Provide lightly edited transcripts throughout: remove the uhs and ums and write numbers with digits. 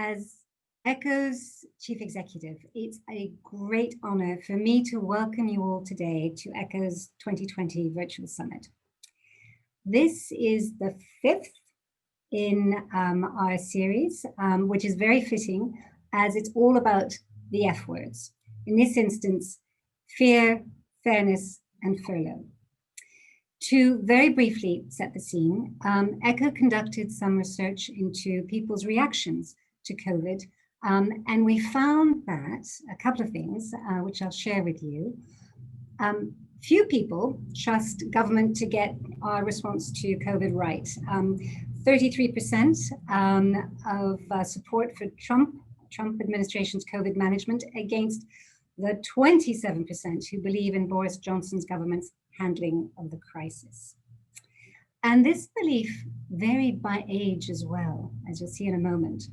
As ECHO's Chief Executive, it's a great honor for me to welcome you all today to ECHO's 2020 Virtual Summit. This is the fifth in our series, which is very fitting as it's all about the F words. In this instance, fear, fairness, and furlough. To very briefly set the scene, ECHO conducted some research into people's reactions to COVID, and we found that a couple of things, which I'll share with you. Few people trust government to get our response to COVID right. 33% of support for Trump administration's COVID management against the 27% who believe in Boris Johnson's government's handling of the crisis. And this belief varied by age as well, as you'll see in a moment.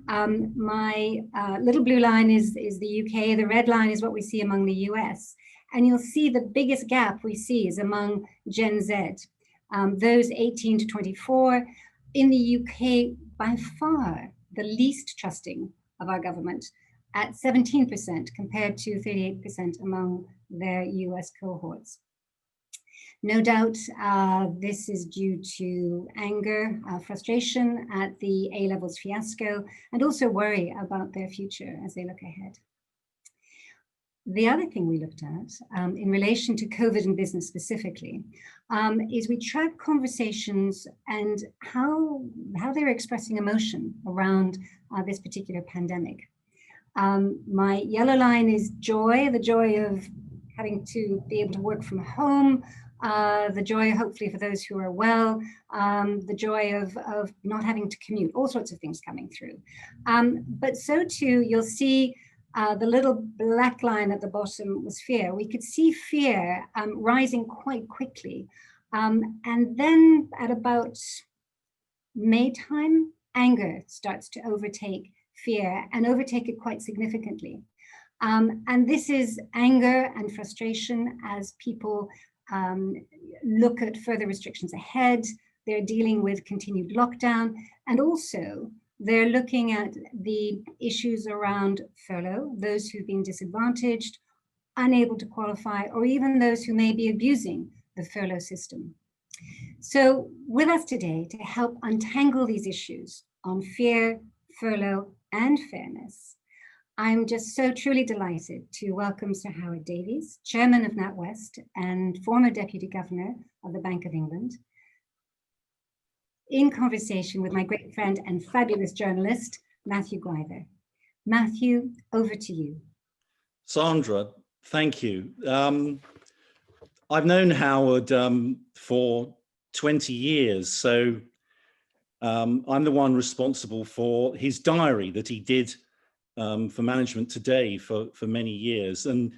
My little blue line is the UK, the red line is what we see among the US. And you'll see the biggest gap we see is among Gen Z, those 18 to 24. In the UK, by far the least trusting of our government at 17% compared to 38% among their US cohorts. No doubt this is due to anger, frustration at the A-levels fiasco, and also worry about their future as they look ahead. The other thing we looked at in relation to COVID and business specifically is we tracked conversations and how they're expressing emotion around this particular pandemic. My yellow line is joy, the joy of having to be able to work from home, the joy, hopefully, for those who are well, the joy of not having to commute, all sorts of things coming through. But so too, you'll see the little black line at the bottom was fear. We could see fear rising quite quickly. And then at about May time, anger starts to overtake fear and overtake it quite significantly. And this is anger and frustration as people look at further restrictions ahead. They're dealing with continued lockdown, and also they're looking at the issues around furlough, those who've been disadvantaged, unable to qualify, or even those who may be abusing the furlough system. So with us today to help untangle these issues on fear, furlough, and fairness, I'm just so truly delighted to welcome Sir Howard Davies, Chairman of NatWest and former Deputy Governor of the Bank of England, in conversation with my great friend and fabulous journalist, Matthew Gwyther. Matthew, over to you. Sandra, thank you. I've known Howard for 20 years, so I'm the one responsible for his diary that he did for Management Today for many years. And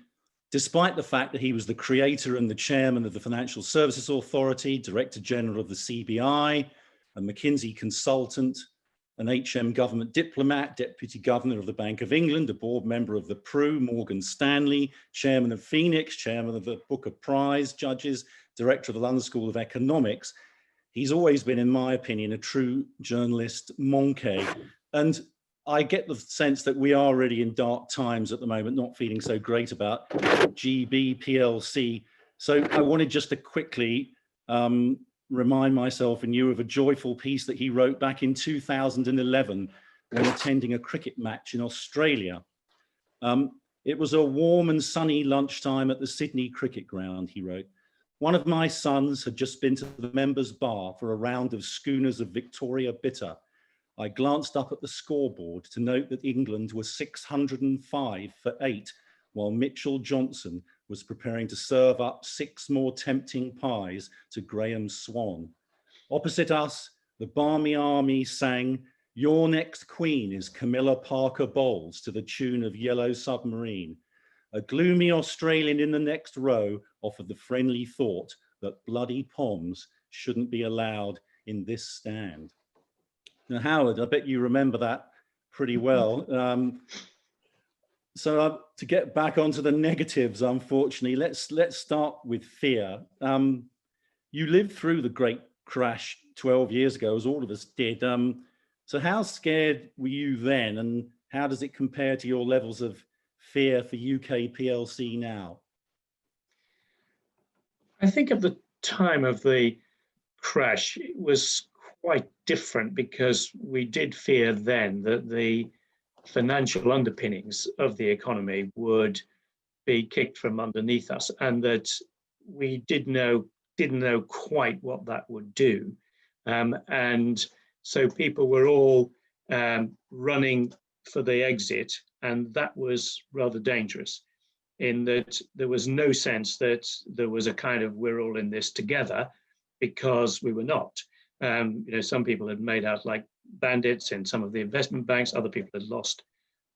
despite the fact that he was the creator and the chairman of the Financial Services Authority, Director General of the CBI, a McKinsey consultant, an HM government diplomat, Deputy Governor of the Bank of England, a board member of the Pru, Morgan Stanley, Chairman of Phoenix, Chairman of the Booker Prize Judges, Director of the London School of Economics. He's always been, in my opinion, a true journalist monkey. And I get the sense that we are really in dark times at the moment, not feeling so great about GB PLC. So I wanted just to quickly remind myself and you of a joyful piece that he wrote back in 2011 when attending a cricket match in Australia. It was a warm and sunny lunchtime at the Sydney Cricket Ground, he wrote. One of my sons had just been to the members' bar for a round of schooners of Victoria Bitter. I glanced up at the scoreboard to note that England was 605 for 8, while Mitchell Johnson was preparing to serve up 6 more tempting pies to Graham Swan. Opposite us, the Barmy Army sang, "Your next queen is Camilla Parker Bowles" to the tune of Yellow Submarine. A gloomy Australian in the next row offered the friendly thought that bloody Poms shouldn't be allowed in this stand. Now, Howard, I bet you remember that pretty well. So to get back onto the negatives, unfortunately, let's start with fear. You lived through the great crash 12 years ago, as all of us did. So how scared were you then, and how does it compare to your levels of fear for UK PLC now? I think at the time of the crash, it was quite different because we did fear then that the financial underpinnings of the economy would be kicked from underneath us, and that we didn't know quite what that would do. And so people were all running for the exit, and that was rather dangerous in that there was no sense that there was a kind of we're all in this together, because we were not. Some people had made out like bandits in some of the investment banks, other people had lost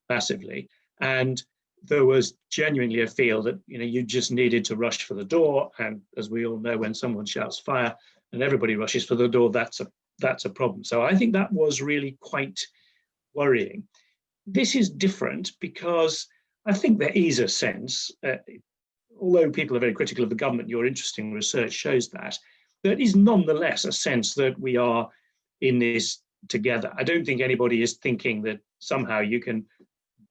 massively. And there was genuinely a feel that you just needed to rush for the door. And as we all know, when someone shouts fire and everybody rushes for the door, that's a problem. So I think that was really quite worrying. This is different because I think there is a sense, although people are very critical of the government, your interesting research shows that there is nonetheless a sense that we are in this together. I don't think anybody is thinking that somehow you can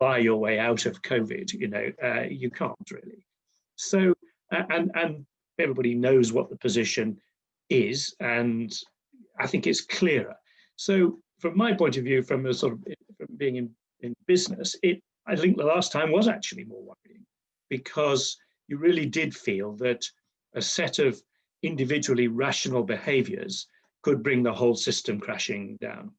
buy your way out of COVID. You can't really. So, and everybody knows what the position is, and I think it's clearer. So, from my point of view, from being in business, I think the last time was actually more worrying, because you really did feel that a set of individually rational behaviors could bring the whole system crashing down.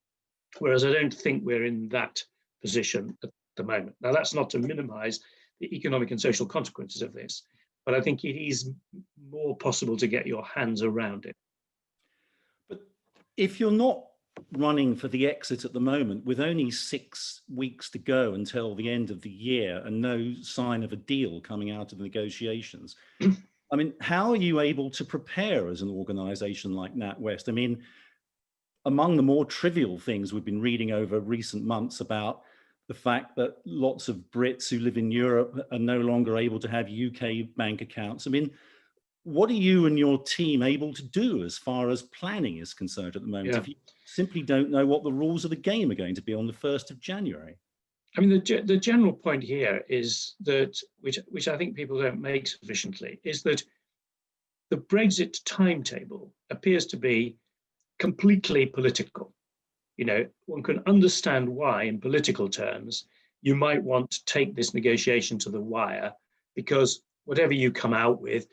Whereas I don't think we're in that position at the moment. Now, that's not to minimize the economic and social consequences of this, but I think it is more possible to get your hands around it. But if you're not running for the exit at the moment, with only 6 weeks to go until the end of the year and no sign of a deal coming out of the negotiations, I mean, how are you able to prepare as an organization like NatWest? I mean, among the more trivial things we've been reading over recent months about the fact that lots of Brits who live in Europe are no longer able to have UK bank accounts. I mean, what are you and your team able to do as far as planning is concerned at the moment, if you simply don't know what the rules of the game are going to be on the 1st of January? I mean, the general point here is that, which I think people don't make sufficiently, is that the Brexit timetable appears to be completely political. One can understand why, in political terms, you might want to take this negotiation to the wire, because whatever you come out with,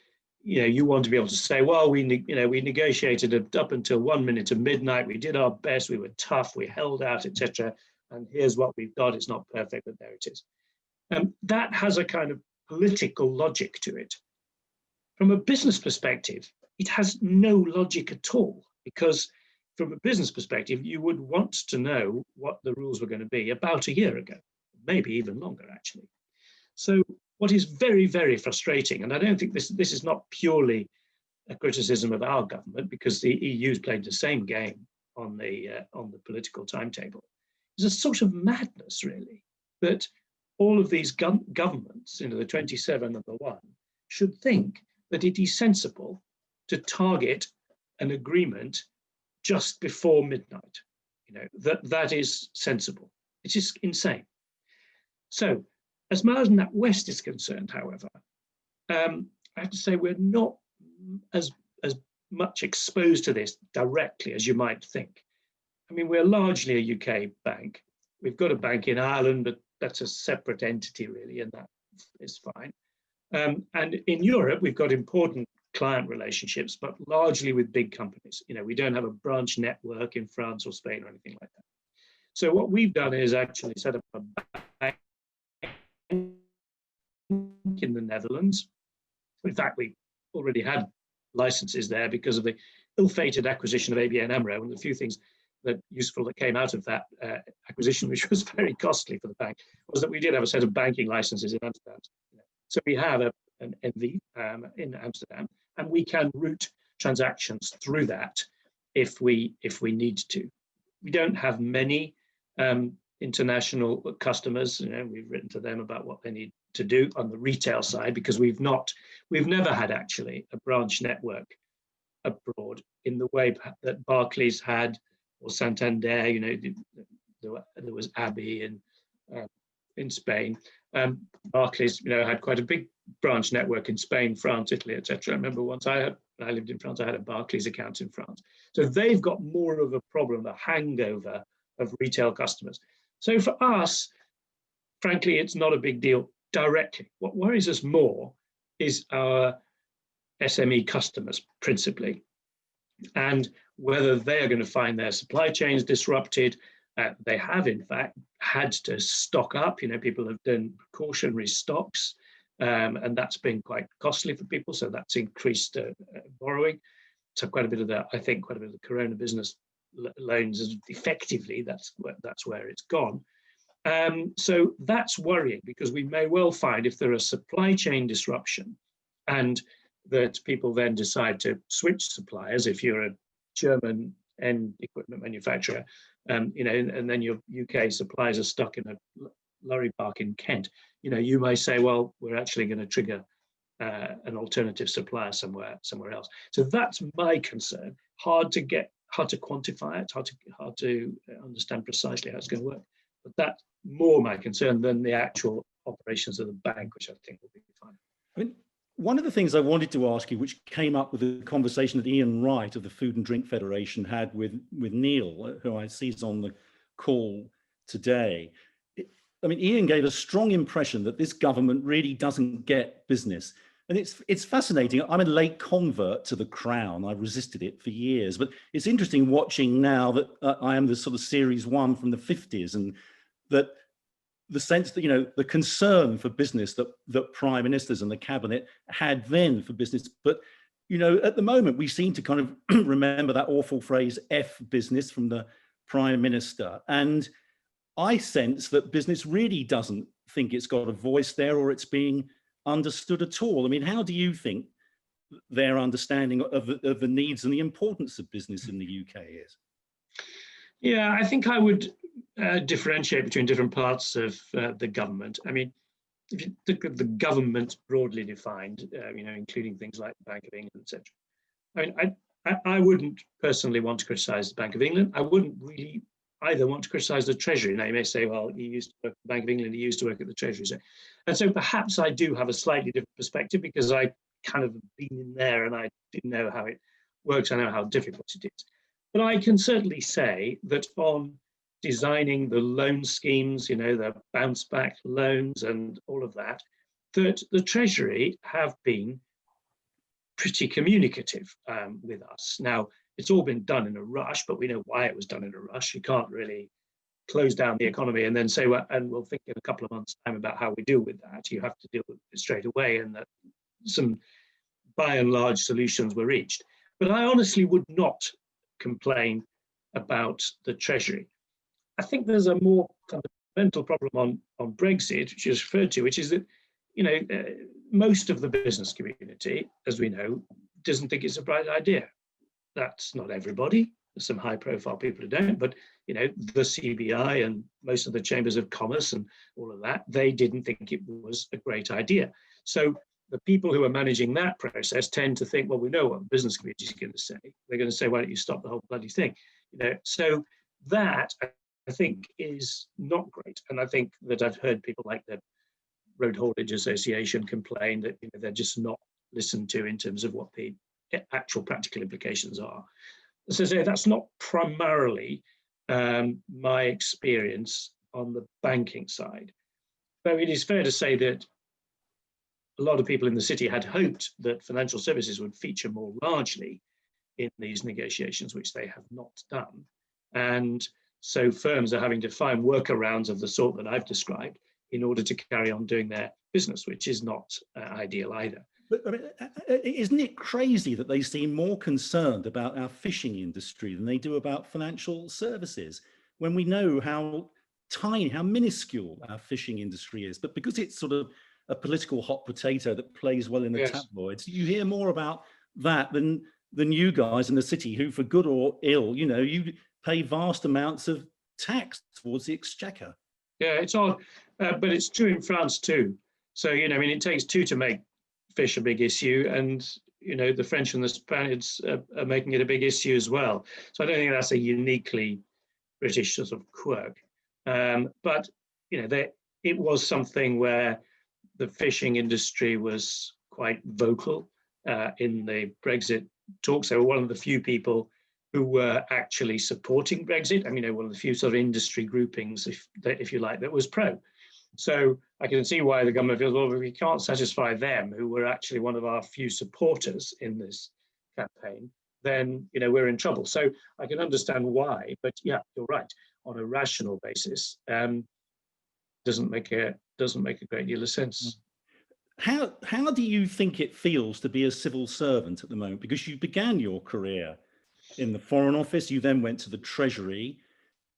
you want to be able to say, well, we negotiated it up until 1 minute to midnight. We did our best. We were tough. We held out, etc. And here's what we've got. It's not perfect, but there it is. That has a kind of political logic to it. From a business perspective, it has no logic at all, because from a business perspective, you would want to know what the rules were going to be about a year ago, maybe even longer, actually. So what is very, very frustrating, and I don't think this is not purely a criticism of our government, because the EU's played the same game on the political timetable, is a sort of madness, really, that all of these governments, the 27 and the one, should think that it is sensible to target an agreement just before midnight. That is sensible. It is insane. So, as far as NatWest is concerned, however, I have to say we're not as much exposed to this directly as you might think. I mean, we're largely a UK bank. We've got a bank in Ireland, but that's a separate entity, really, and that is fine. And in Europe, we've got important client relationships, but largely with big companies. We don't have a branch network in France or Spain or anything like that. So what we've done is actually set up a bank in the Netherlands. In fact, we already had licenses there because of the ill-fated acquisition of ABN AMRO. And the few things that came out of that acquisition, which was very costly for the bank, was that we did have a set of banking licenses in Amsterdam. So we have an NV in Amsterdam, and we can route transactions through that if we need to. We don't have many international customers. We've written to them about what they need to do on the retail side, because we've never had actually a branch network abroad in the way that Barclays had, or Santander, there was Abbey in Spain. Barclays, had quite a big branch network in Spain, France, Italy, etc. I remember once I lived in France, I had a Barclays account in France. So they've got more of a problem, a hangover of retail customers. So for us, frankly, it's not a big deal directly. What worries us more is our SME customers, principally, and whether they are going to find their supply chains disrupted. They have, in fact, had to stock up. People have done precautionary stocks, and that's been quite costly for people. So that's increased borrowing. So quite a bit of the Corona business loans is effectively that's where it's gone. So that's worrying, because we may well find, if there are supply chain disruption and that people then decide to switch suppliers, if you're a German end equipment manufacturer, and then your UK suppliers are stuck in a lorry park in Kent, you may say, well, we're actually going to trigger an alternative supplier somewhere else. So that's my concern. Hard to quantify it, hard to understand precisely how it's going to work. But that's more my concern than the actual operations of the bank, which I think will be fine. I mean, one of the things I wanted to ask you, which came up with a conversation that Ian Wright of the Food and Drink Federation had with Neil, who I see is on the call today. Ian gave a strong impression that this government really doesn't get business. And it's fascinating. I'm a late convert to the Crown. I resisted it for years, but it's interesting watching now that I am the sort of Series 1 from the 50s, and that the sense that, the concern for business that prime ministers and the cabinet had then for business. But, at the moment, we seem to kind of remember that awful phrase, F business, from the prime minister. And I sense that business really doesn't think it's got a voice there, or it's being understood at all. I mean, how do you think their understanding of the needs and the importance of business in the UK is? Yeah, I think I would differentiate between different parts of the government. I mean, if you look at the government broadly defined, including things like the Bank of England, etc. I mean, I wouldn't personally want to criticise the Bank of England. I wouldn't really either want to criticise the Treasury. Now, you may say, well, he used to work at the Bank of England, he used to work at the Treasury. And so perhaps I do have a slightly different perspective, because I kind of been in there and I didn't know how it works. I know how difficult it is. But I can certainly say that on designing the loan schemes, the bounce back loans and all of that, that the Treasury have been pretty communicative with us. Now, it's all been done in a rush, but we know why it was done in a rush. You can't really close down the economy and then say, well, and we'll think in a couple of months' time about how we deal with that. You have to deal with it straight away, and that some by and large solutions were reached. But I honestly would not complain about the Treasury. I think there's a more fundamental problem on Brexit, which is referred to, which is that, most of the business community, as we know, doesn't think it's a bright idea. That's not everybody. There's some high-profile people who don't, but the CBI and most of the chambers of commerce and all of that, they didn't think it was a great idea. So the people who are managing that process tend to think, well, we know what the business community is going to say. They're going to say, why don't you stop the whole bloody thing? So that, I think, is not great. And I think that I've heard people like the Road Haulage Association complain that they're just not listened to in terms of what the actual practical implications are. So that's not primarily my experience on the banking side. Though it is fair to say that a lot of people in the city had hoped that financial services would feature more largely in these negotiations, which they have not done. And so firms are having to find workarounds of the sort that I've described in order to carry on doing their business, which is not ideal either. But I mean, isn't it crazy that they seem more concerned about our fishing industry than they do about financial services, when we know how tiny, how minuscule our fishing industry is? But because it's sort of a political hot potato that plays well in the tabloids, you hear more about that than you guys in the city, who, for good or ill, you pay vast amounts of tax towards the exchequer. Yeah, it's odd, but it's true in France too. So, it takes two to make fish a big issue, and the French and the Spaniards are making it a big issue as well. So I don't think that's a uniquely British sort of quirk. But it was something where the fishing industry was quite vocal in the Brexit talks. They were one of the few people who were actually supporting Brexit. I mean, one of the few sort of industry groupings, if you like, that was pro. So I can see why the government feels, well, if we can't satisfy them, who were actually one of our few supporters in this campaign, then we're in trouble. So I can understand why, but yeah, you're right. On a rational basis, doesn't make a great deal of sense. How do you think it feels to be a civil servant at the moment? Because you began your career in the Foreign Office, you then went to the Treasury,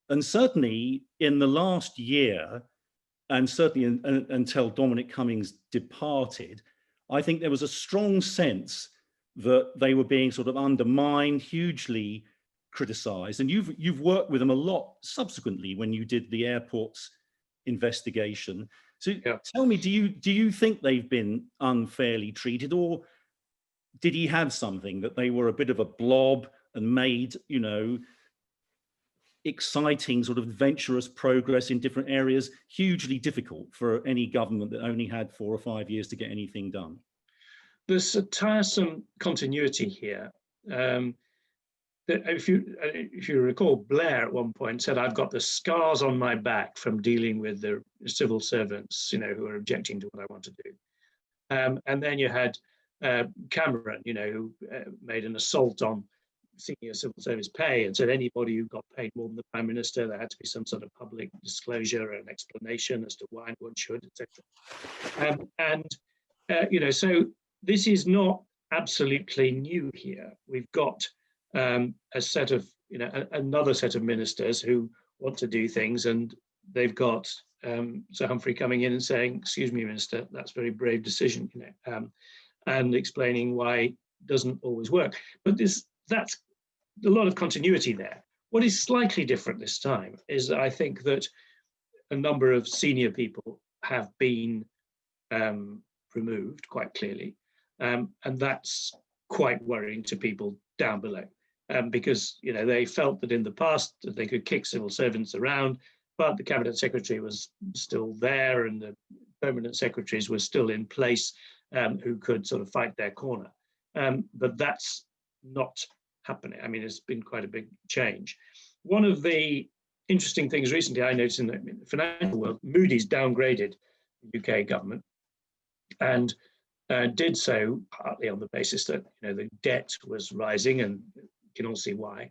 and certainly in the last year, and certainly until Dominic Cummings departed, I think there was a strong sense that they were being sort of undermined, hugely criticised, and you've worked with them a lot subsequently when you did the airports investigation. So yeah. Tell me, do you think they've been unfairly treated, or did he have something that they were a bit of a blob and made, exciting sort of adventurous progress in different areas hugely difficult for any government that only had 4 or 5 years to get anything done? There's a tiresome continuity here. If you recall, Blair at one point said, "I've got the scars on my back from dealing with the civil servants, who are objecting to what I want to do." And then you had Cameron, who made an assault on senior civil service pay and said anybody who got paid more than the Prime Minister, there had to be some sort of public disclosure and explanation as to why one should, etc. So this is not absolutely new here. We've got a set of, another set of ministers who want to do things, and they've got Sir Humphrey coming in and saying, "Excuse me, Minister, that's a very brave decision," and explaining why it doesn't always work. But that's a lot of continuity there. What is slightly different this time is I think that a number of senior people have been removed quite clearly, and that's quite worrying to people down below. Because they felt that in the past that they could kick civil servants around, but the cabinet secretary was still there and the permanent secretaries were still in place who could sort of fight their corner. But that's not happening. I mean, it's been quite a big change. One of the interesting things recently I noticed in the financial world, Moody's downgraded the UK government and did so partly on the basis that the debt was rising, and you can all see why.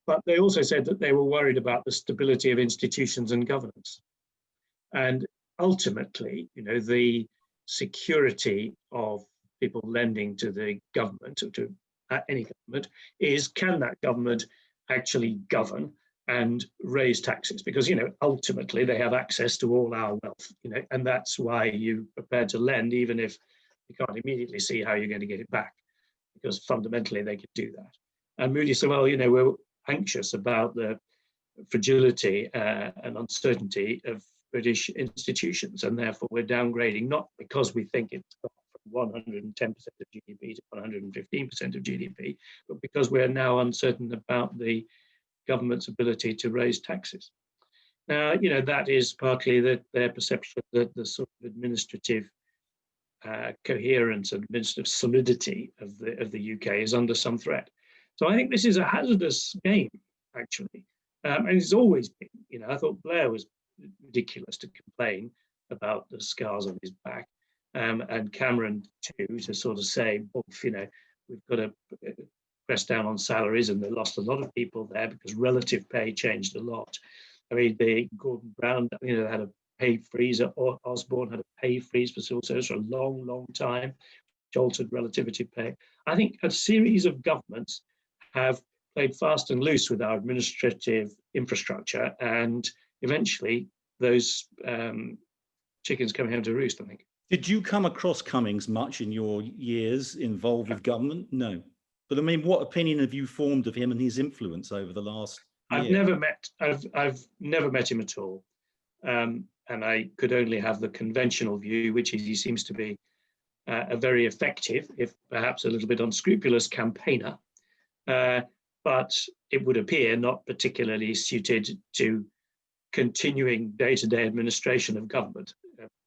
But they also said that they were worried about the stability of institutions and governance. And ultimately, the security of people lending to the government, or to any government, is can that government actually govern and raise taxes? Because, ultimately they have access to all our wealth, and that's why you're prepared to lend, even if you can't immediately see how you're going to get it back, because fundamentally they could do that. And Moody said, well, we're anxious about the fragility and uncertainty of British institutions, and therefore we're downgrading, not because we think it's gone from 110% of GDP to 115% of GDP, but because we're now uncertain about the government's ability to raise taxes. Now, that is partly their perception that the sort of administrative coherence and administrative solidity of the UK is under some threat. So I think this is a hazardous game, actually. And it's always been, I thought Blair was ridiculous to complain about the scars on his back. And Cameron too, to sort of say, we've got to press down on salaries, and they lost a lot of people there because relative pay changed a lot. I mean, Gordon Brown, had a pay freeze, Osborne had a pay freeze for civil service for a long, long time, which altered relativity pay. I think a series of governments have played fast and loose with our administrative infrastructure, and eventually those chickens come home to roost, I think. Did you come across Cummings much in your years involved with government? No. But I mean, what opinion have you formed of him and his influence over the last year? I've never met him at all. And I could only have the conventional view, which is he seems to be a very effective, if perhaps a little bit unscrupulous campaigner. But it would appear not particularly suited to continuing day-to-day administration of government.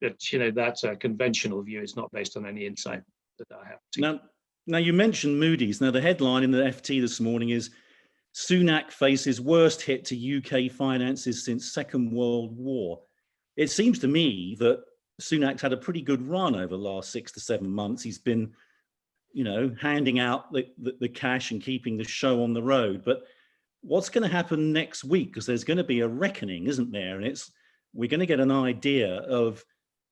But, you know, that's a conventional view. It's not based on any insight that I have. Now you mentioned Moody's. Now the headline in the FT this morning is Sunak faces worst hit to UK finances since Second World War. It seems to me that Sunak's had a pretty good run over the last 6 to 7 months. He's been, you know, handing out the cash and keeping the show on the road. But what's going to happen next week? Because there's going to be a reckoning, isn't there? And we're going to get an idea of,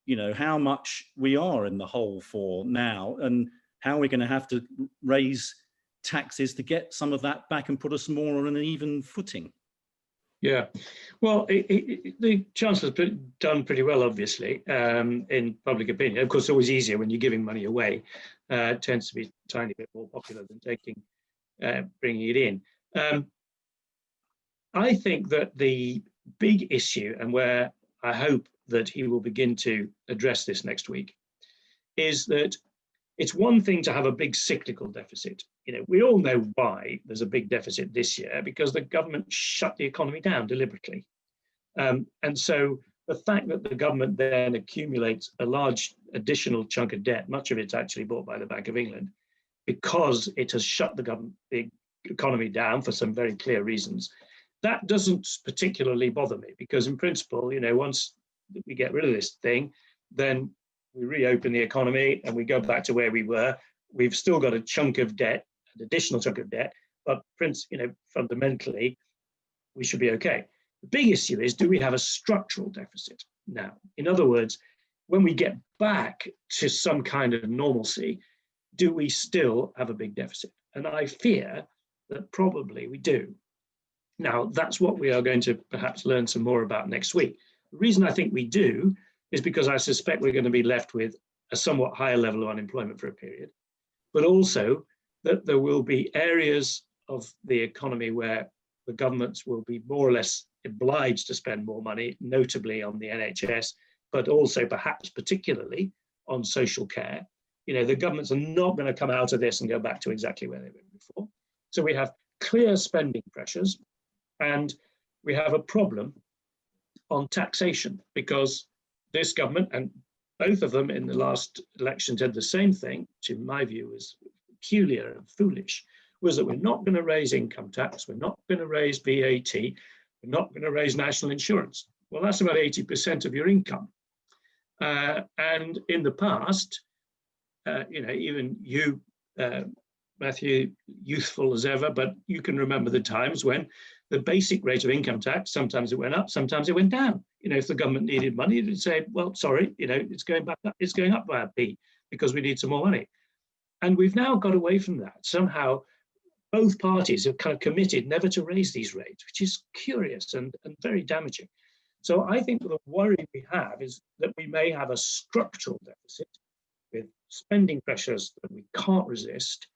you know, how much we are in the hole for now and how we're going to have to raise taxes to get some of that back and put us more on an even footing. Yeah, well, the Chancellor's done pretty well, obviously, in public opinion. Of course, it's always easier when you're giving money away. It tends to be a tiny bit more popular than bringing it in. I think that the big issue, and where I hope that he will begin to address this next week, is that it's one thing to have a big cyclical deficit. You know, we all know why there's a big deficit this year, because the government shut the economy down deliberately. And so the fact that the government then accumulates a large additional chunk of debt, much of it's actually bought by the Bank of England, because it has shut the economy down for some very clear reasons, that doesn't particularly bother me, because in principle, you know, once we get rid of this thing, then we reopen the economy and we go back to where we were. We've still got a chunk of debt, an additional chunk of debt, but fundamentally, we should be okay. The big issue is, do we have a structural deficit now? In other words, when we get back to some kind of normalcy, do we still have a big deficit? And I fear that probably we do. Now, that's what we are going to perhaps learn some more about next week. The reason I think we do is because I suspect we're going to be left with a somewhat higher level of unemployment for a period, but also that there will be areas of the economy where the governments will be more or less obliged to spend more money, notably on the NHS, but also perhaps particularly on social care. You know, the governments are not going to come out of this and go back to exactly where they were before. So we have clear spending pressures, and we have a problem on taxation, because this government, and both of them in the last election did the same thing, which in my view is peculiar and foolish, was that we're not going to raise income tax, we're not going to raise VAT, we're not going to raise national insurance. Well, that's about 80% of your income. And in the past, you know, even you, Matthew, youthful as ever, but you can remember the times when the basic rate of income tax, sometimes it went up, sometimes it went down. You know, if the government needed money, it would say, well, sorry, you know, it's going back up, it's going up by a p because we need some more money. And we've now got away from that. Somehow, both parties have kind of committed never to raise these rates, which is curious and very damaging. So I think the worry we have is that we may have a structural deficit with spending pressures that we can't resist,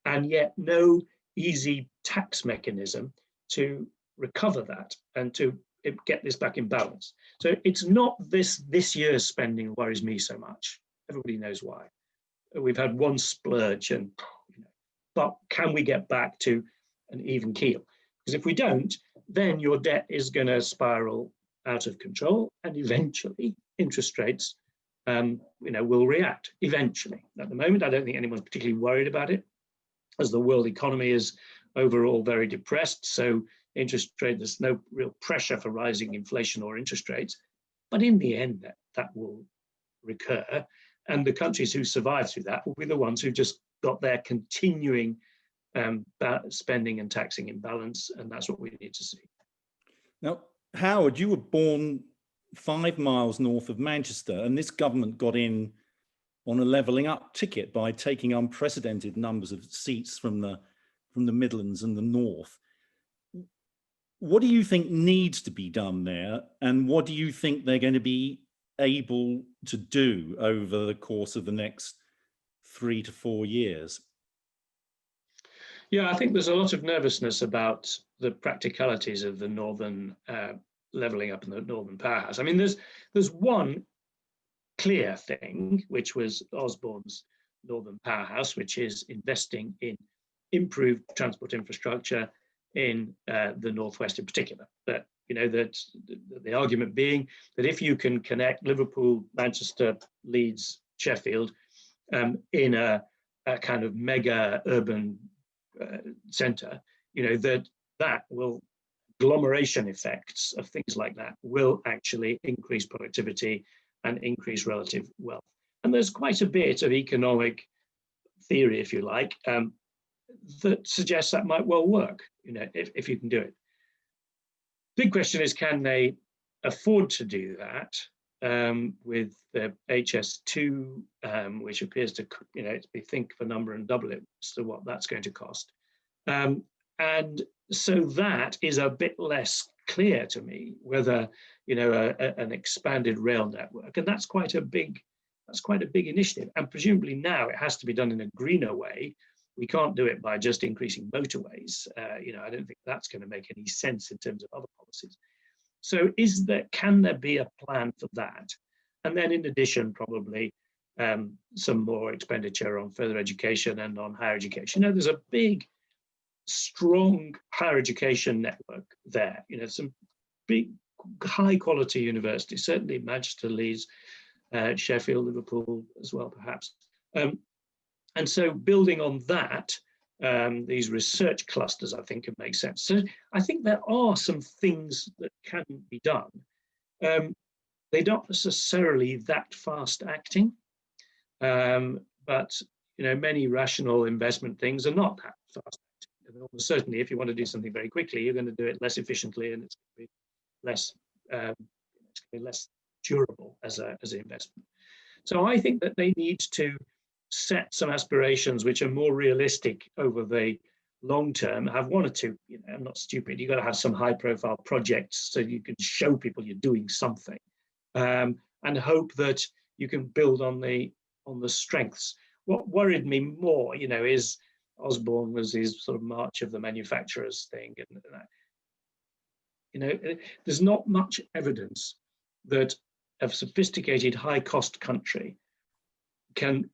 and yet no easy tax mechanism to recover that and to get this back in balance. So it's not this year's spending worries me so much. Everybody knows why. We've had one splurge, and but can we get back to an even keel? Because if we don't, then your debt is going to spiral out of control, and eventually interest rates will react eventually. At the moment, I don't think anyone's particularly worried about it, as the world economy is overall very depressed. So interest rate, there's no real pressure for rising inflation or interest rates. But in the end, that will recur. And the countries who survive through that will be the ones who've just got their continuing spending and taxing in balance. And that's what we need to see. Now, Howard, you were born 5 miles north of Manchester, and this government got in on a levelling up ticket by taking unprecedented numbers of seats from the Midlands and the North. What do you think needs to be done there, and what do you think they're going to be able to do over the course of the next 3 to 4 years? Yeah, I think there's a lot of nervousness about the practicalities of the northern levelling up in the northern powerhouse. I mean, there's one clear thing, which was Osborne's northern powerhouse, which is investing in improved transport infrastructure in the northwest in particular. But that the argument being that if you can connect Liverpool, Manchester, Leeds, Sheffield in a kind of mega urban centre, that will, agglomeration effects of things like that will actually increase productivity and increase relative wealth. And there's quite a bit of economic theory, if you like, that suggests that might well work, if you can do it. Big question is, can they afford to do that with the HS2, which appears to, think of a number and double it as to what that's going to cost. And so that is a bit less clear to me whether, an expanded rail network, and that's quite a big initiative. And presumably now it has to be done in a greener way. We can't do it by just increasing motorways. I don't think that's going to make any sense in terms of other policies. So can there be a plan for that? And then in addition, probably some more expenditure on further education and on higher education. There's a big, strong higher education network there. Some big, high quality universities, certainly Manchester, Leeds, Sheffield, Liverpool as well, perhaps. And so building on that, these research clusters, I think, can make sense. So I think there are some things that can be done. They're not necessarily that fast acting, but many rational investment things are not that fast acting. And certainly, if you want to do something very quickly, you're going to do it less efficiently, and it's going to be less durable as an investment. So I think that they need to set some aspirations which are more realistic over the long term. Have one or two, I'm not stupid, you've got to have some high profile projects so you can show people you're doing something, and hope that you can build on the strengths. What worried me more, is Osborne was his sort of March of the Manufacturers thing, and there's not much evidence that a sophisticated high cost country can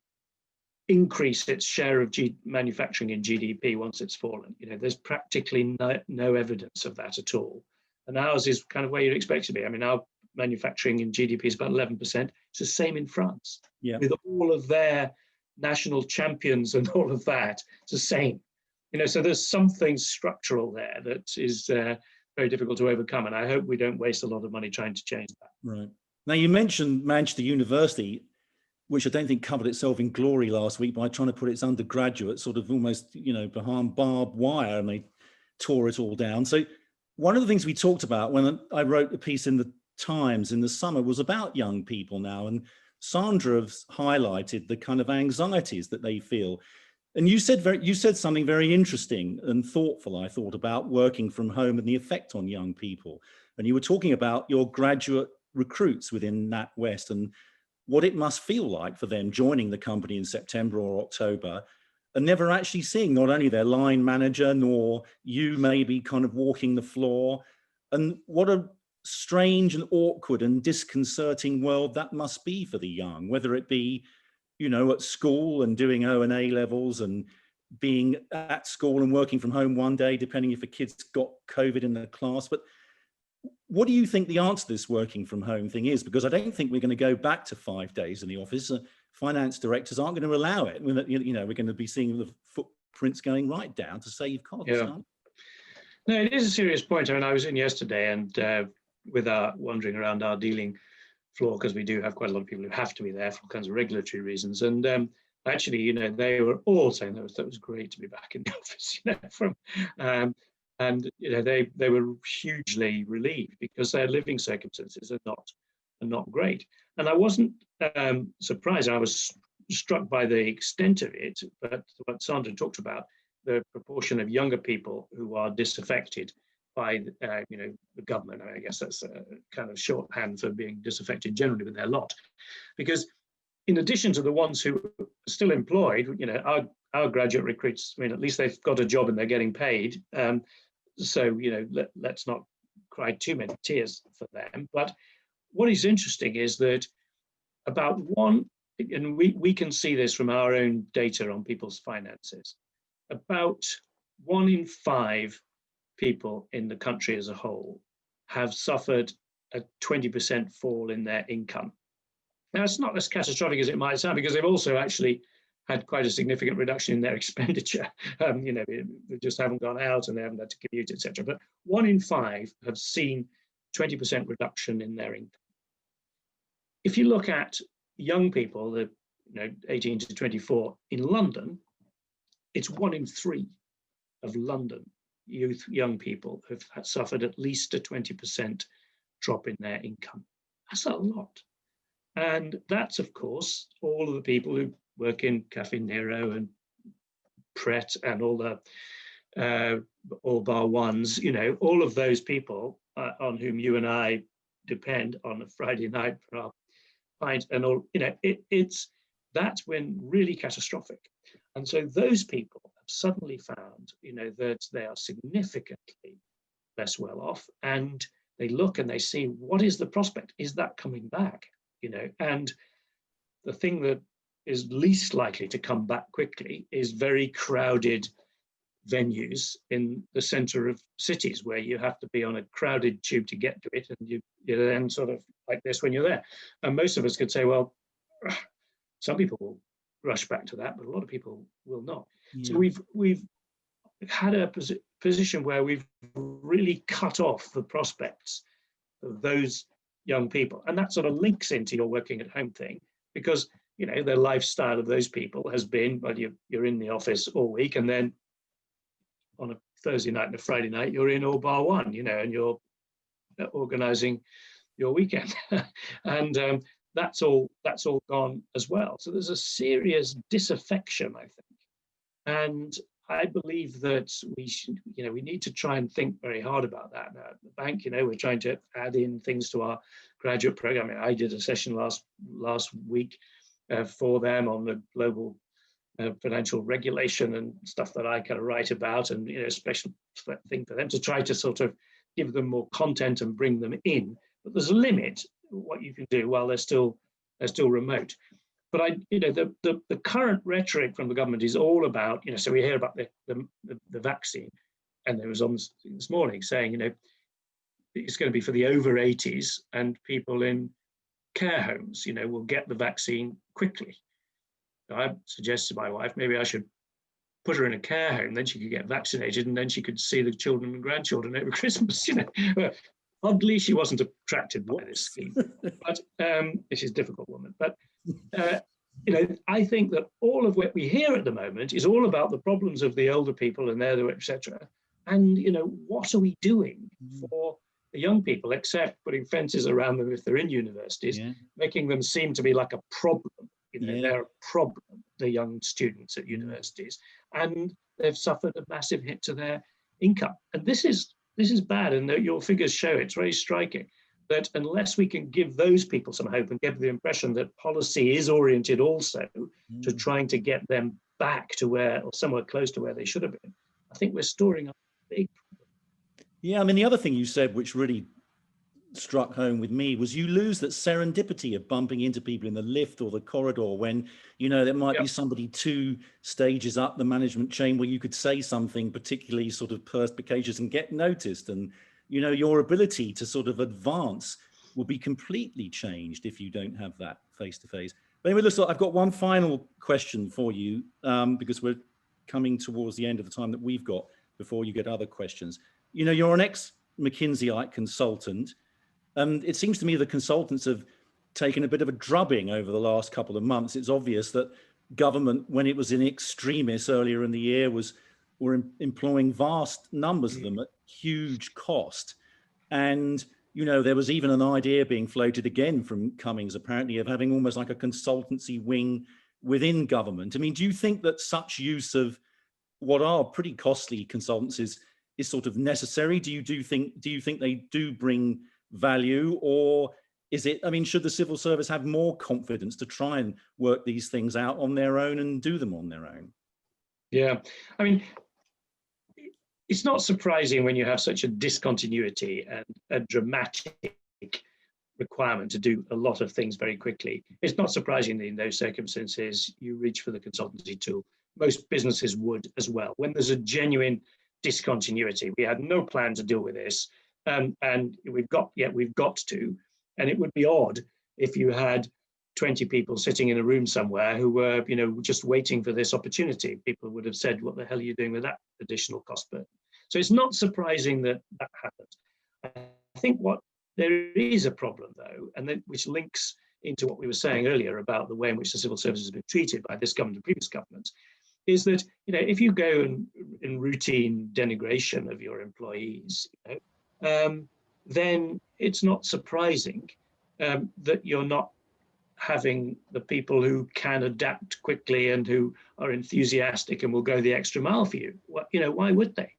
increase its share of manufacturing in GDP once it's fallen. There's practically no evidence of that at all. And ours is kind of where you'd expect to be. I mean, our manufacturing in GDP is about 11%. It's the same in France. Yeah. With all of their national champions and all of that, it's the same. So there's something structural there that is very difficult to overcome. And I hope we don't waste a lot of money trying to change that. Right. Now, you mentioned Manchester University, which I don't think covered itself in glory last week by trying to put its undergraduate sort of almost, behind barbed wire, and they tore it all down. So one of the things we talked about when I wrote a piece in the Times in the summer was about young people now. And Sandra has highlighted the kind of anxieties that they feel. And you said something very interesting and thoughtful, I thought, about working from home and the effect on young people. And you were talking about your graduate recruits within NatWest and what it must feel like for them joining the company in September or October and never actually seeing not only their line manager, nor you maybe kind of walking the floor. And what a strange and awkward and disconcerting world that must be for the young, whether it be, at school and doing O and A levels and being at school and working from home one day, depending if a kid's got COVID in the class. But what do you think the answer to this working from home thing is? Because I don't think we're going to go back to 5 days in the office. Finance directors aren't going to allow it. We're going to be seeing the footprints going right down to save costs. Yeah. No, it is a serious point. I mean, I was in yesterday and wandering around our dealing floor, because we do have quite a lot of people who have to be there for all kinds of regulatory reasons. And actually, they were all saying that was great to be back in the office, and they were hugely relieved because their living circumstances are not great. And I wasn't surprised. I was struck by the extent of it, but what Sandra talked about, the proportion of younger people who are disaffected by the government. I guess that's a kind of shorthand for being disaffected generally with their lot, because in addition to the ones who are still employed, our graduate recruits, at least they've got a job and they're getting paid. So, let's not cry too many tears for them. But what is interesting is that about and we can see this from our own data on people's finances, about 1 in 5 people in the country as a whole have suffered a 20% fall in their income. Now, it's not as catastrophic as it might sound, because they've also actually had quite a significant reduction in their expenditure. They just haven't gone out and they haven't had to commute, etc. But 1 in 5 have seen 20% reduction in their income. If you look at young people, the 18 to 24 in London, it's 1 in 3 of London young people have suffered at least a 20% drop in their income. That's a lot. And that's, of course, all of the people who work in Cafe Nero and Pret and all the all bar ones, all of those people on whom you and I depend on a Friday night for our pint and all, that's been really catastrophic. And so those people have suddenly found, that they are significantly less well off, and they look and they see, what is the prospect? Is that coming back? And the thing that is least likely to come back quickly is very crowded venues in the center of cities, where you have to be on a crowded tube to get to it, and you're then sort of like this when you're there. And most of us could say, well, some people will rush back to that, but a lot of people will not. Yeah. So we've had a position where we've really cut off the prospects of those young people, and that sort of links into your working at home thing, because the lifestyle of those people has been, well, you're in the office all week, and then on a Thursday night and a Friday night you're in all bar one, and you're organizing your weekend. And that's all gone as well. So there's a serious disaffection, I think. And I believe that we need to try and think very hard about that. Now, at the bank, we're trying to add in things to our graduate program. I did a session last week for them on the global financial regulation and stuff that I kind of write about, and a special thing for them to try to sort of give them more content and bring them in. But there's a limit to what you can do while they're still remote. But the current rhetoric from the government is all about, so we hear about the vaccine, and there was on this morning saying, it's going to be for the over 80s and people in care homes, will get the vaccine quickly. So I suggested to my wife, maybe I should put her in a care home, then she could get vaccinated, and then she could see the children and grandchildren over Christmas. Oddly, she wasn't attracted by this scheme, but she's a difficult woman. But I think that all of what we hear at the moment is all about the problems of the older people and their, etc. And what are we doing for the young people, except putting fences around them if they're in universities, making them seem to be like a problem. They're a problem, the young students at universities, and they've suffered a massive hit to their income. And this is bad, and your figures show it's very striking that unless we can give those people some hope and give the impression that policy is oriented also to trying to get them back to where, or somewhere close to where they should have been, I think we're storing up a big problem. Yeah, I mean, the other thing you said, which really struck home with me, was you lose that serendipity of bumping into people in the lift or the corridor when, there might be somebody 2 stages up the management chain where you could say something particularly sort of perspicacious and get noticed. And, your ability to sort of advance will be completely changed if you don't have that face-to-face. But anyway, listen, I've got one final question for you, because we're coming towards the end of the time that we've got before you get other questions. You're an ex-McKinseyite consultant. It seems to me the consultants have taken a bit of a drubbing over the last couple of months. It's obvious that government, when it was in extremis earlier in the year, were employing vast numbers of them at huge cost. And, there was even an idea being floated again from Cummings, apparently, of having almost like a consultancy wing within government. I mean, do you think that such use of what are pretty costly consultancies is sort of necessary? Do you think they do bring value, or is it, should the civil service have more confidence to try and work these things out on their own and do them on their own? Yeah, it's not surprising when you have such a discontinuity and a dramatic requirement to do a lot of things very quickly. It's not surprising that in those circumstances you reach for the consultancy tool. Most businesses would as well. When there's a genuine discontinuity, we had no plan to deal with this, and we've got to, and it would be odd if you had 20 people sitting in a room somewhere who were, just waiting for this opportunity. People would have said, what the hell are you doing with that additional cost burden? So it's not surprising that that happened. I think there is a problem though, and which links into what we were saying earlier about the way in which the civil service has been treated by this government and previous governments, is that, if you go in routine denigration of your employees, then it's not surprising that you're not having the people who can adapt quickly and who are enthusiastic and will go the extra mile for you. Why would they?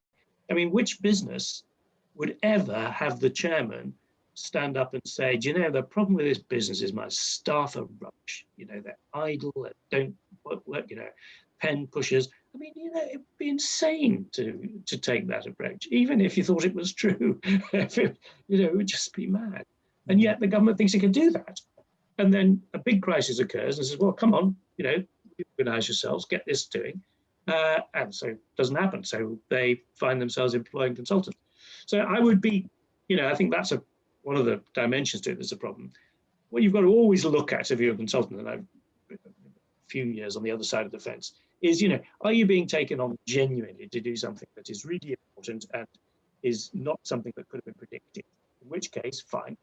I mean, which business would ever have the chairman stand up and say, do you know, the problem with this business is my staff are rubbish. They're idle, they don't work, pen pushers. I mean, it'd be insane to take that approach, even if you thought it was true. It would just be mad. And yet the government thinks it can do that. And then a big crisis occurs and says, well, come on, organize yourselves, get this doing. And so it doesn't happen. So they find themselves employing consultants. So I would be, I think that's one of the dimensions to it that's a problem. What you've got to always look at if you're a consultant, and I've been a few years on the other side of the fence, is, are you being taken on genuinely to do something that is really important and is not something that could have been predicted? In which case, fine.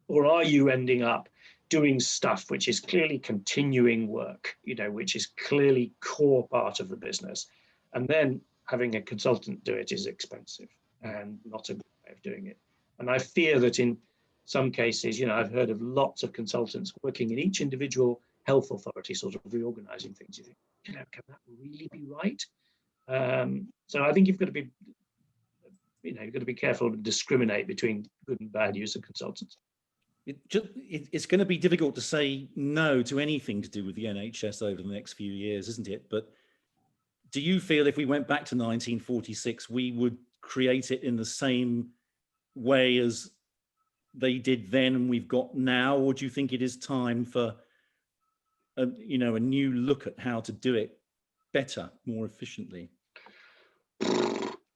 Or are you ending up doing stuff which is clearly continuing work, which is clearly core part of the business, and then having a consultant do it is expensive and not a good way of doing it. And I fear that in some cases, I've heard of lots of consultants working in each individual health authority, sort of reorganizing things. You think, can that really be right? So I think you've got to be, you've got to be careful and discriminate between good and bad use of consultants. It's going to be difficult to say no to anything to do with the NHS over the next few years, isn't it? But do you feel if we went back to 1946, we would create it in the same way as they did then and we've got now? Or do you think it is time for a new look at how to do it better, more efficiently?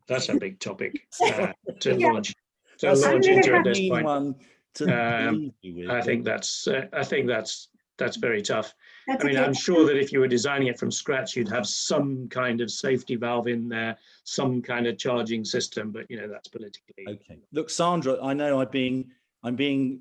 That's a big topic to launch into at this point. I think that's very tough. I'm sure that if you were designing it from scratch, you'd have some kind of safety valve in there, some kind of charging system, but that's politically. Okay. Look, Sandra, I know I'm being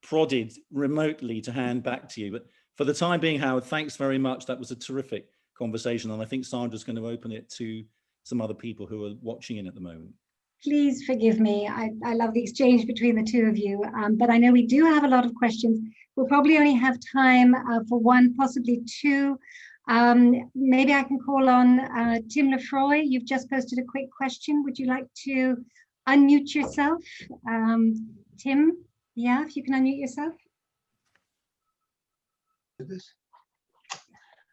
prodded remotely to hand back to you, but for the time being, Howard, thanks very much. That was a terrific conversation, and I think Sandra's going to open it to some other people who are watching in at the moment. Please forgive me. I love the exchange between the two of you, but I know we do have a lot of questions. We'll probably only have time for one, possibly two. Maybe I can call on Tim Lefroy. You've just posted a quick question. Would you like to unmute yourself? Tim, yeah, if you can unmute yourself.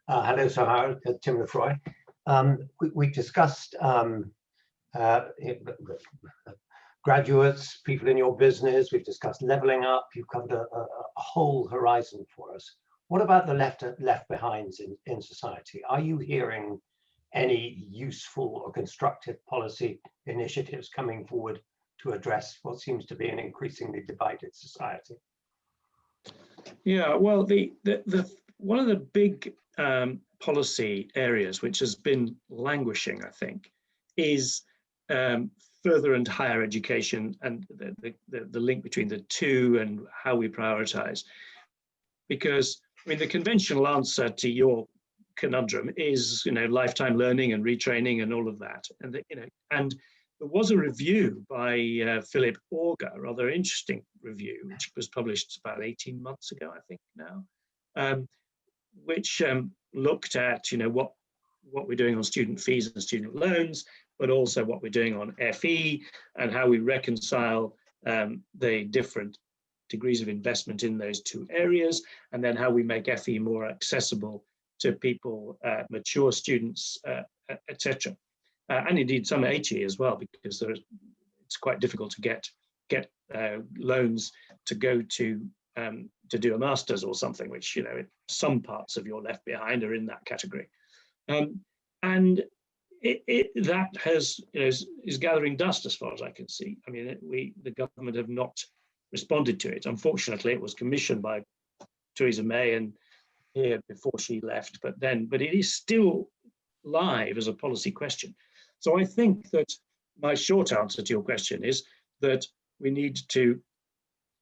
Hello, Sir Howard, Tim Lefroy. We discussed graduates, people in your business. We've discussed leveling up. You've covered a whole horizon for us. What about the left behinds in society? Are you hearing any useful or constructive policy initiatives coming forward to address what seems to be an increasingly divided society? Yeah, well, the one of the big policy areas which has been languishing, I think, is further and higher education and the link between the two and how we prioritize. Because the conventional answer to your conundrum is lifetime learning and retraining and all of that. And and there was a review by Philip Auger, a rather interesting review, which was published about 18 months ago, I think now, which looked at what we're doing on student fees and student loans, but also what we're doing on FE and how we reconcile the different degrees of investment in those two areas, and then how we make FE more accessible to people, mature students, etc. And indeed some HE as well, because it's quite difficult to get loans to go to do a master's or something, which some parts of your left behind are in that category. And that has, is gathering dust as far as I can see. I mean, the government have not responded to it. Unfortunately, it was commissioned by Theresa May and here before she left, but it is still live as a policy question. So I think that my short answer to your question is that we need to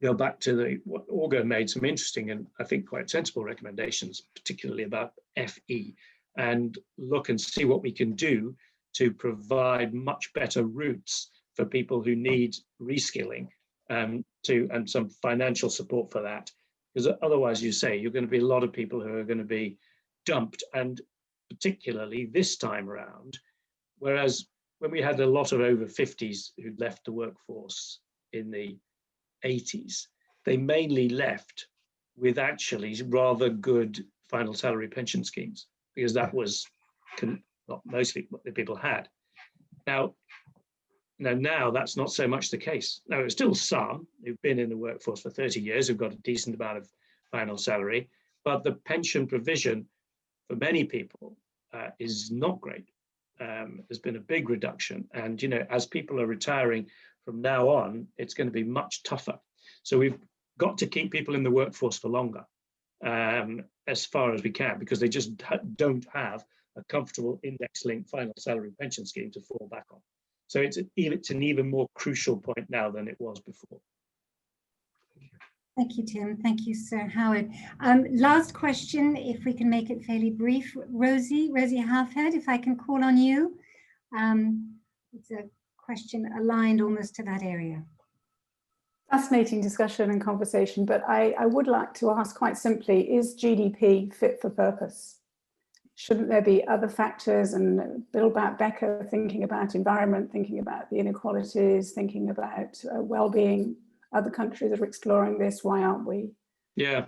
go back to what Augur made some interesting and I think quite sensible recommendations, particularly about FE, and look and see what we can do to provide much better routes for people who need reskilling and some financial support for that. Because otherwise, you say, you're going to be a lot of people who are going to be dumped, and particularly this time around, whereas when we had a lot of over 50s who'd left the workforce in the 80s, they mainly left with actually rather good final salary pension schemes, because that was not mostly what the people had. Now that's not so much the case. Now, there's still some who've been in the workforce for 30 years who've got a decent amount of final salary, but the pension provision for many people is not great. There's been a big reduction, and as people are retiring from now on, it's going to be much tougher. So we've got to keep people in the workforce for longer, as far as we can, because they just don't have a comfortable index-linked final salary pension scheme to fall back on. So it's an even more crucial point now than it was before. Thank you, Tim. Thank you, Sir Howard. Last question, if we can make it fairly brief. Rosie Halfhead, if I can call on you. It's a question aligned almost to that area. Fascinating discussion and conversation, but I would like to ask quite simply, is GDP fit for purpose? Shouldn't there be other factors? And Bill Becker thinking about environment, thinking about the inequalities, thinking about well-being. Other countries are exploring this. Why aren't we? Yeah,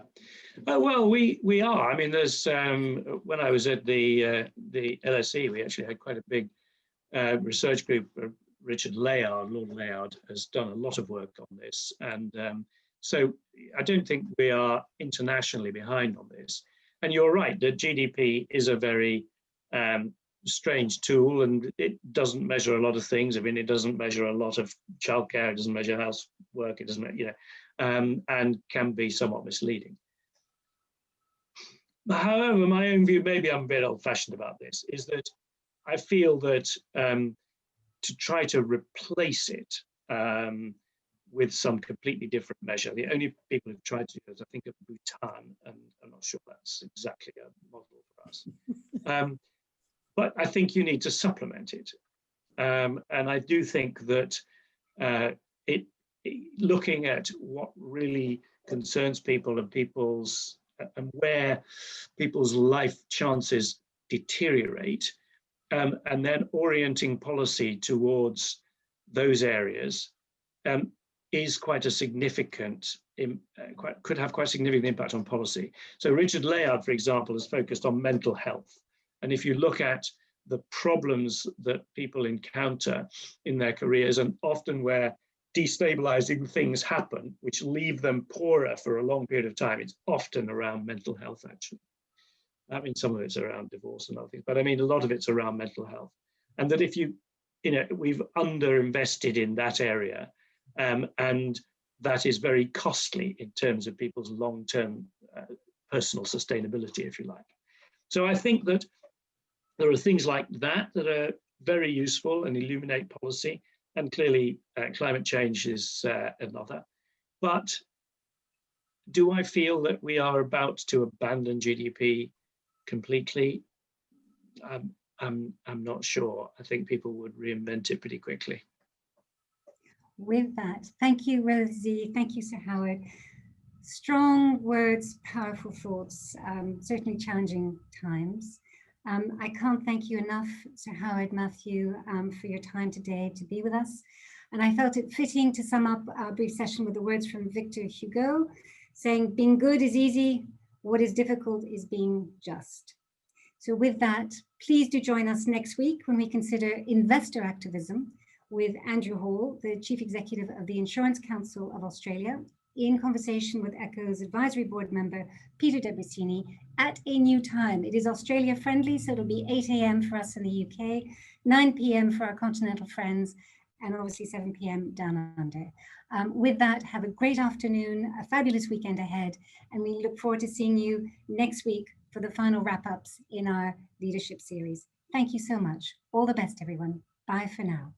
well, we are. I mean, there's when I was at the LSE, we actually had quite a big research group. Richard Layard, Lord Layard, has done a lot of work on this, and so I don't think we are internationally behind on this. And you're right that GDP is a very strange tool, and it doesn't measure a lot of things. I mean, it doesn't measure a lot of childcare, it doesn't measure housework, it doesn't, and can be somewhat misleading. However, my own view, maybe I'm a bit old-fashioned about this, is that I feel that to try to replace it with some completely different measure. The only people who've tried to do it, I think, of Bhutan, and I'm not sure that's exactly a model for us. But I think you need to supplement it. And I do think that looking at what really concerns people and where people's life chances deteriorate, and then orienting policy towards those areas is quite a significant, could have quite a significant impact on policy. So Richard Layard, for example, has focused on mental health. And if you look at the problems that people encounter in their careers, and often where destabilizing things happen, which leave them poorer for a long period of time, it's often around mental health, actually. I mean, some of it's around divorce and other things, but I mean, a lot of it's around mental health. And that if we've underinvested in that area, and that is very costly in terms of people's long-term personal sustainability, if you like. So I think that there are things like that that are very useful and illuminate policy, and clearly climate change is another. But do I feel that we are about to abandon GDP completely? I'm not sure. I think people would reinvent it pretty quickly. With that, thank you, Rosie. Thank you, Sir Howard. Strong words, powerful thoughts, certainly challenging times. I can't thank you enough, Sir Howard, Matthew, for your time today to be with us. And I felt it fitting to sum up our brief session with the words from Victor Hugo, saying, being good is easy, what is difficult is being just. So with that, please do join us next week when we consider investor activism with Andrew Hall, the Chief Executive of the Insurance Council of Australia, in conversation with ECHO's advisory board member, Peter Debrissini, at a new time. It is Australia friendly, so it'll be 8 a.m. for us in the UK, 9 p.m. for our continental friends, and obviously 7 p.m. down under. With that, have a great afternoon, a fabulous weekend ahead, and we look forward to seeing you next week for the final wrap-ups in our leadership series. Thank you so much. All the best, everyone. Bye for now.